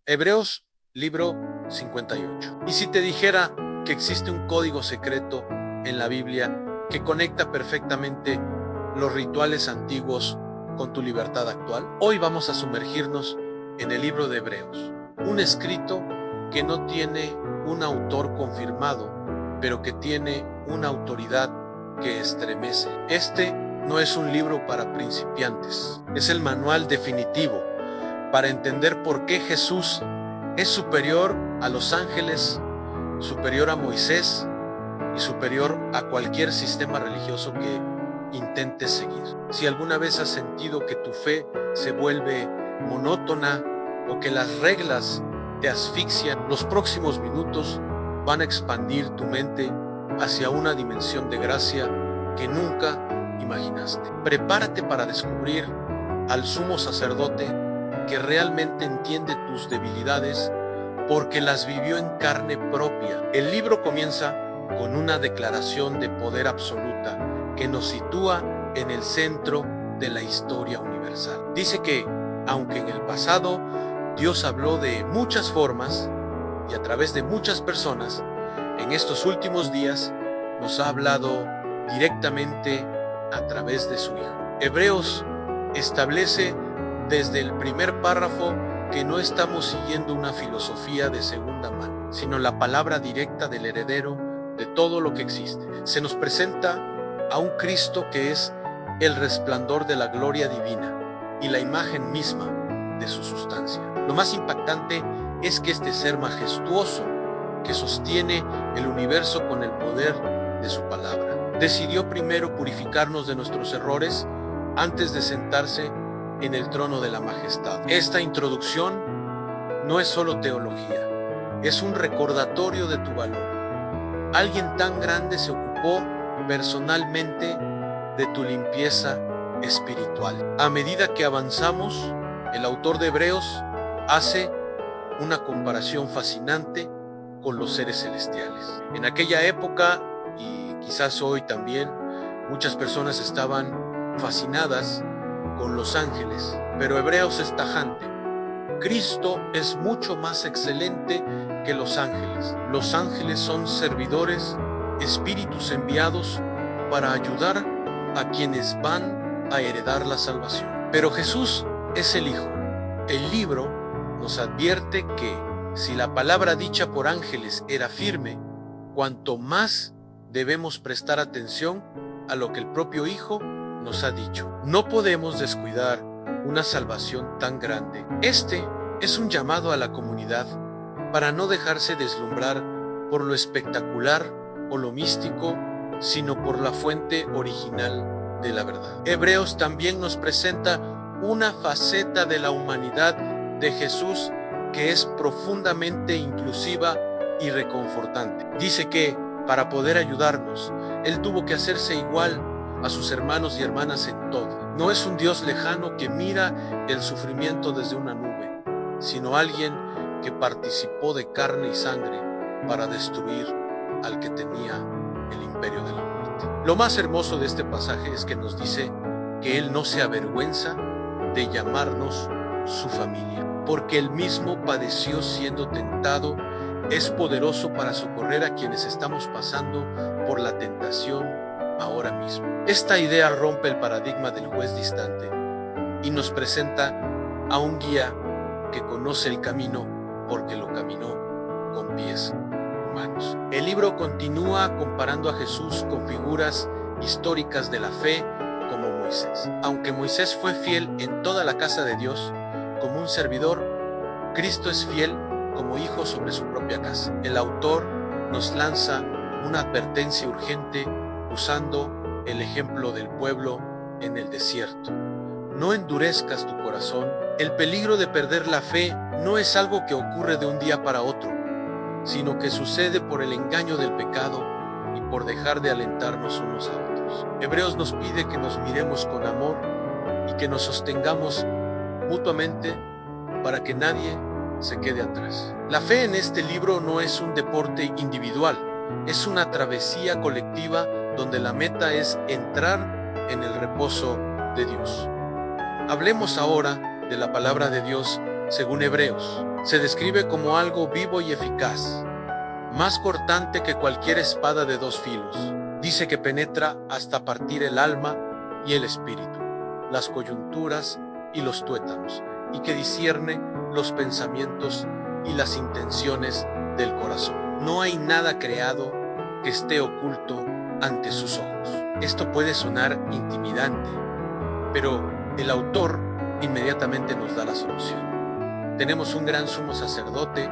Hebreos, libro 58. Y si te dijera que existe un código secreto en la Biblia que conecta perfectamente los rituales antiguos con tu libertad actual, hoy vamos a sumergirnos en el libro de Hebreos, un escrito que no tiene un autor confirmado, pero que tiene una autoridad que estremece. Este no es un libro para principiantes, es el manual definitivo para entender por qué Jesús es superior a los ángeles, superior a Moisés y superior a cualquier sistema religioso que intentes seguir. Si alguna vez has sentido que tu fe se vuelve monótona o que las reglas te asfixian, los próximos minutos van a expandir tu mente hacia una dimensión de gracia que nunca imaginaste. Prepárate para descubrir al sumo sacerdote que realmente entiende tus debilidades porque las vivió en carne propia. El libro comienza con una declaración de poder absoluta que nos sitúa en el centro de la historia universal. Dice que, aunque en el pasado Dios habló de muchas formas y a través de muchas personas, en estos últimos días nos ha hablado directamente a través de su Hijo. Hebreos establece desde el primer párrafo que no estamos siguiendo una filosofía de segunda mano, sino la palabra directa del heredero de todo lo que existe. Se nos presenta a un Cristo que es el resplandor de la gloria divina y la imagen misma de su sustancia. Lo más impactante es que este ser majestuoso que sostiene el universo con el poder de su palabra, decidió primero purificarnos de nuestros errores antes de sentarse en el trono de la majestad. Esta introducción no es solo teología, es un recordatorio de tu valor. Alguien tan grande se ocupó personalmente de tu limpieza espiritual. A medida que avanzamos, el autor de Hebreos hace una comparación fascinante con los seres celestiales. En aquella época, y quizás hoy también, muchas personas estaban fascinadas con los ángeles, pero Hebreos es tajante. Cristo es mucho más excelente que los ángeles. Los ángeles son servidores, espíritus enviados para ayudar a quienes van a heredar la salvación. Pero Jesús es el Hijo. El libro nos advierte que si la palabra dicha por ángeles era firme, cuanto más debemos prestar atención a lo que el propio Hijo nos ha dicho. No podemos descuidar una salvación tan grande. Este es un llamado a la comunidad para no dejarse deslumbrar por lo espectacular o lo místico, sino por la fuente original de la verdad. Hebreos también nos presenta una faceta de la humanidad de Jesús que es profundamente inclusiva y reconfortante. Dice que para poder ayudarnos, Él tuvo que hacerse igual a sus hermanos y hermanas en todo. No es un Dios lejano que mira el sufrimiento desde una nube, sino alguien que participó de carne y sangre para destruir al que tenía el imperio de la muerte. Lo más hermoso de este pasaje es que nos dice que Él no se avergüenza de llamarnos su familia, porque Él mismo padeció siendo tentado, es poderoso para socorrer a quienes estamos pasando por la tentación ahora mismo. Esta idea rompe el paradigma del juez distante y nos presenta a un guía que conoce el camino porque lo caminó con pies humanos. El libro continúa comparando a Jesús con figuras históricas de la fe como Moisés. Aunque Moisés fue fiel en toda la casa de Dios como un servidor, Cristo es fiel como hijo sobre su propia casa. El autor nos lanza una advertencia urgente usando el ejemplo del pueblo en el desierto. No endurezcas tu corazón. El peligro de perder la fe no es algo que ocurre de un día para otro, sino que sucede por el engaño del pecado y por dejar de alentarnos unos a otros. Hebreos nos pide que nos miremos con amor y que nos sostengamos mutuamente para que nadie se quede atrás. La fe en este libro no es un deporte individual, es una travesía colectiva donde la meta es entrar en el reposo de Dios. Hablemos ahora de la palabra de Dios según Hebreos. se describe como algo vivo y eficaz, más cortante que cualquier espada de dos filos. Dice que penetra hasta partir el alma y el espíritu, las coyunturas y los tuétanos, y que discierne los pensamientos y las intenciones del corazón. No hay nada creado que esté oculto ante sus ojos. Esto puede sonar intimidante, pero el autor inmediatamente nos da la solución. Tenemos un gran sumo sacerdote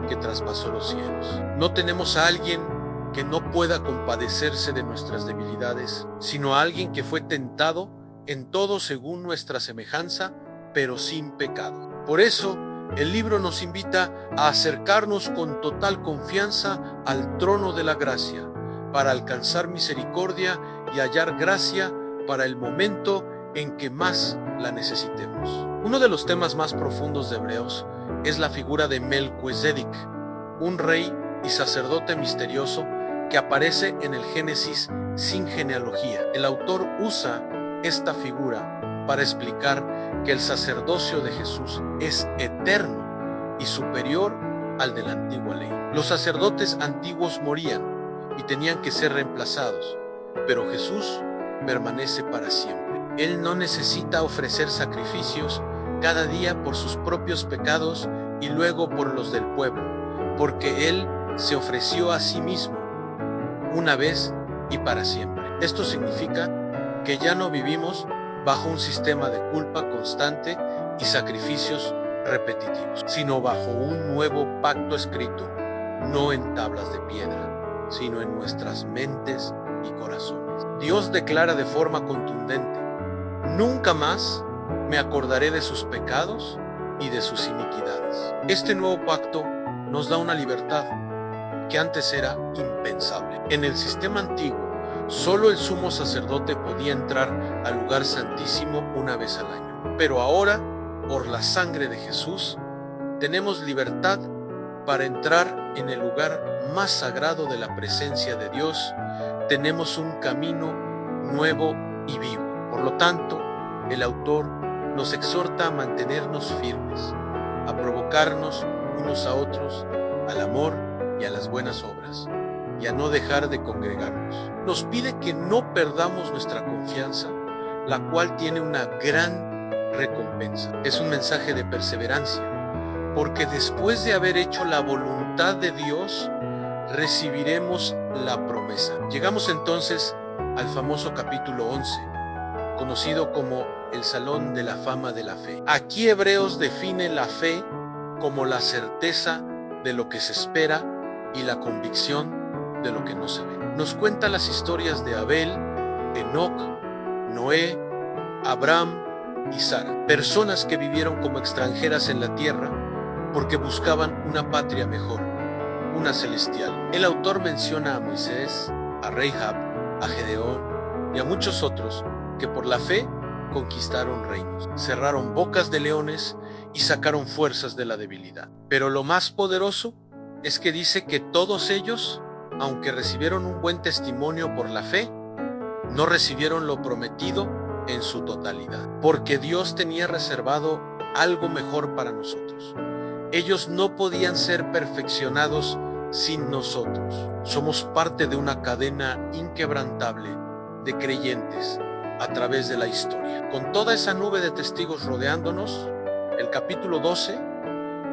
que traspasó los cielos. No tenemos a alguien que no pueda compadecerse de nuestras debilidades, sino a alguien que fue tentado en todo según nuestra semejanza, pero sin pecado. Por eso, el libro nos invita a acercarnos con total confianza al trono de la gracia, para alcanzar misericordia y hallar gracia para el momento en que más la necesitemos. Uno de los temas más profundos de Hebreos es la figura de Melquisedec, un rey y sacerdote misterioso que aparece en el Génesis sin genealogía. El autor usa esta figura para explicar que el sacerdocio de Jesús es eterno y superior al de la antigua ley. Los sacerdotes antiguos morían y tenían que ser reemplazados, pero Jesús permanece para siempre. Él no necesita ofrecer sacrificios cada día por sus propios pecados y luego por los del pueblo, porque Él se ofreció a sí mismo una vez y para siempre. Esto significa que ya no vivimos bajo un sistema de culpa constante y sacrificios repetitivos, sino bajo un nuevo pacto escrito, no en tablas de piedra, sino en nuestras mentes y corazones. Dios declara de forma contundente: nunca más me acordaré de sus pecados y de sus iniquidades. Este nuevo pacto nos da una libertad que antes era impensable. En el sistema antiguo, solo el sumo sacerdote podía entrar al lugar santísimo una vez al año. Pero ahora, por la sangre de Jesús, tenemos libertad para entrar en el lugar más sagrado de la presencia de Dios. Tenemos un camino nuevo y vivo. Por lo tanto, el autor nos exhorta a mantenernos firmes, a provocarnos unos a otros al amor y a las buenas obras, y a no dejar de congregarnos. Nos pide que no perdamos nuestra confianza, la cual tiene una gran recompensa. Es un mensaje de perseverancia, porque después de haber hecho la voluntad de Dios, recibiremos la promesa. Llegamos entonces al famoso capítulo 11, conocido como el Salón de la Fama de la Fe. Aquí Hebreos define la fe como la certeza de lo que se espera y la convicción de lo que no se ve. Nos cuenta las historias de Abel, Enoc, Noé, Abraham y Sara, personas que vivieron como extranjeras en la tierra porque buscaban una patria mejor, una celestial. El autor menciona a Moisés, a Rahab, a Gedeón y a muchos otros que por la fe conquistaron reinos, cerraron bocas de leones y sacaron fuerzas de la debilidad. Pero lo más poderoso es que dice que todos ellos, aunque recibieron un buen testimonio por la fe, no recibieron lo prometido en su totalidad, porque Dios tenía reservado algo mejor para nosotros. Ellos no podían ser perfeccionados sin nosotros. Somos parte de una cadena inquebrantable de creyentes a través de la historia. Con toda esa nube de testigos rodeándonos, el capítulo 12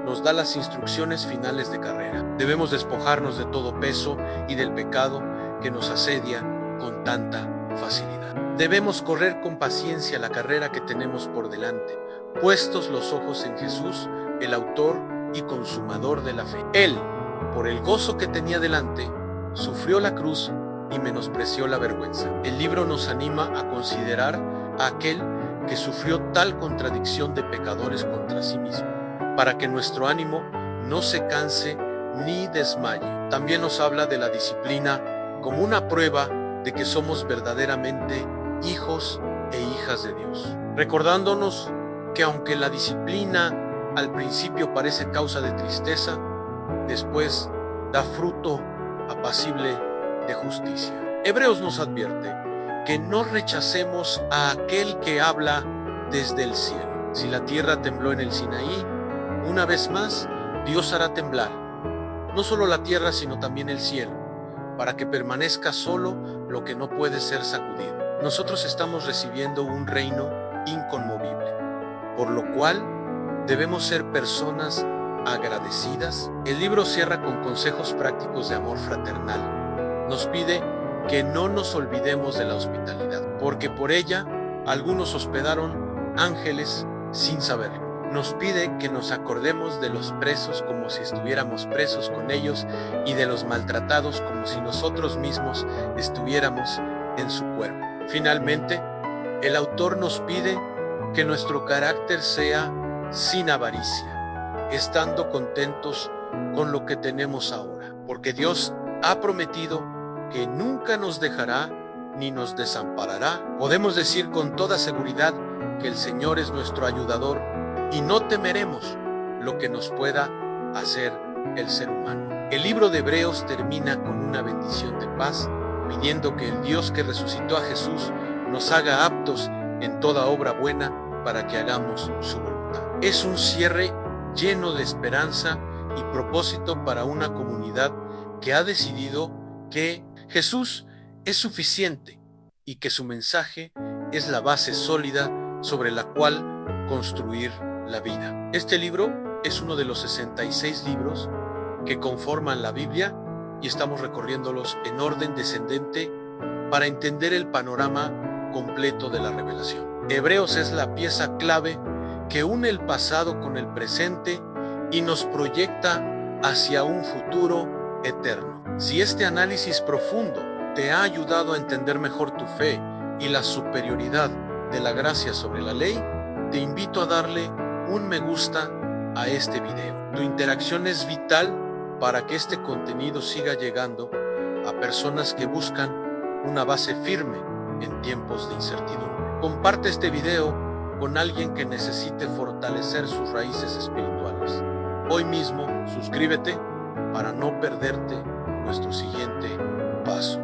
nos da las instrucciones finales de carrera. Debemos despojarnos de todo peso y del pecado que nos asedia con tanta facilidad. Debemos correr con paciencia la carrera que tenemos por delante, puestos los ojos en Jesús, el autor y consumador de la fe. Él, por el gozo que tenía delante, sufrió la cruz y menospreció la vergüenza. El libro nos anima a considerar a aquel que sufrió tal contradicción de pecadores contra sí mismo, para que nuestro ánimo no se canse ni desmaye. También nos habla de la disciplina como una prueba de que somos verdaderamente hijos e hijas de Dios, recordándonos que aunque la disciplina al principio parece causa de tristeza, después da fruto apacible de justicia. Hebreos nos advierte que no rechacemos a aquel que habla desde el cielo. Si la tierra tembló en el Sinaí, Una vez más, Dios hará temblar, no solo la tierra, sino también el cielo, para que permanezca solo lo que no puede ser sacudido. Nosotros estamos recibiendo un reino inconmovible, por lo cual debemos ser personas agradecidas. El libro cierra con consejos prácticos de amor fraternal. Nos pide que no nos olvidemos de la hospitalidad, porque por ella algunos hospedaron ángeles sin saberlo. Nos pide que nos acordemos de los presos como si estuviéramos presos con ellos y de los maltratados como si nosotros mismos estuviéramos en su cuerpo. Finalmente, el autor nos pide que nuestro carácter sea sin avaricia, estando contentos con lo que tenemos ahora, porque Dios ha prometido que nunca nos dejará ni nos desamparará. Podemos decir con toda seguridad que el Señor es nuestro ayudador y no temeremos lo que nos pueda hacer el ser humano. El libro de Hebreos termina con una bendición de paz, pidiendo que el Dios que resucitó a Jesús nos haga aptos en toda obra buena para que hagamos su voluntad. Es un cierre lleno de esperanza y propósito para una comunidad que ha decidido que Jesús es suficiente y que su mensaje es la base sólida sobre la cual construir la vida. Este libro es uno de los 66 libros que conforman la Biblia y estamos recorriéndolos en orden descendente para entender el panorama completo de la revelación. Hebreos es la pieza clave que une el pasado con el presente y nos proyecta hacia un futuro eterno. Si este análisis profundo te ha ayudado a entender mejor tu fe y la superioridad de la gracia sobre la ley, te invito a darle un me gusta a este video. Tu interacción es vital para que este contenido siga llegando a personas que buscan una base firme en tiempos de incertidumbre. Comparte este video con alguien que necesite fortalecer sus raíces espirituales. Hoy mismo suscríbete para no perderte nuestro siguiente paso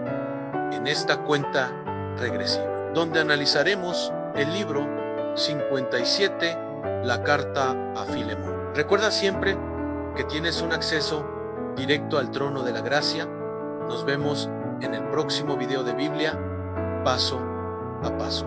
en esta cuenta regresiva, donde analizaremos el libro 57, la carta a Filemón. Recuerda siempre que tienes un acceso directo al trono de la gracia. Nos vemos en el próximo video de Biblia, paso a paso.